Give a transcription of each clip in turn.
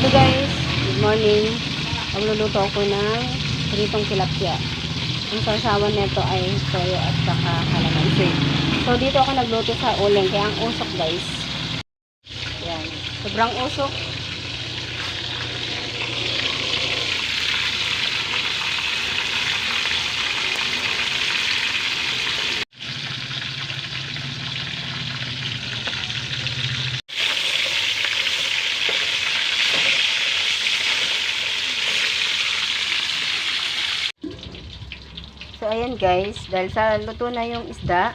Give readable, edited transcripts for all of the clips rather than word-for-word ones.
So guys, good morning. Magluluto ako ng pritong tilapia. Ang sasawan nito ay toyo at saka kalamansi. So dito ako nagluto sa uling, kaya ang usok guys. Yan, sobrang usok. So, ayan guys, dahil sa luto na yung isda,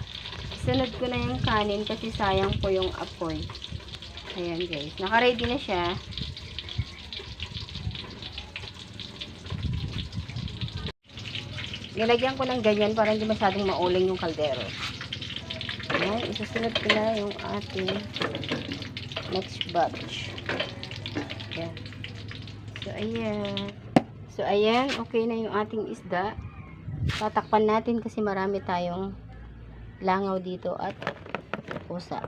sunod ko na yung kanin kasi sayang po yung apoy. Ayan guys, naka-ready na siya. Nilagyan ko ng ganyan para hindi masyadong mauling yung kaldero. Ayan, isusunod ko na yung ating next batch. Ayan. So, ayan, okay na yung ating isda. Tatakpan natin kasi marami tayong langaw dito at pusa.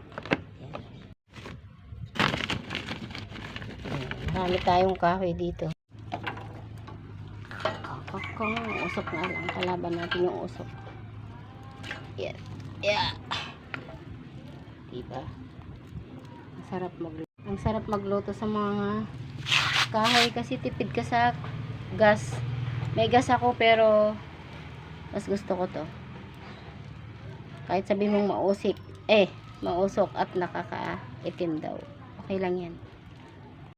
Marami tayong kahoy dito. Usok na lang. Kalaban natin yung usok. Yan. Yeah. Diba? Ang sarap magluto sa mga kahoy kasi tipid ka sa gas. May gas ako pero mas gusto ko to. Kahit sabi mong mausok at nakakaitim daw. Okay lang yan.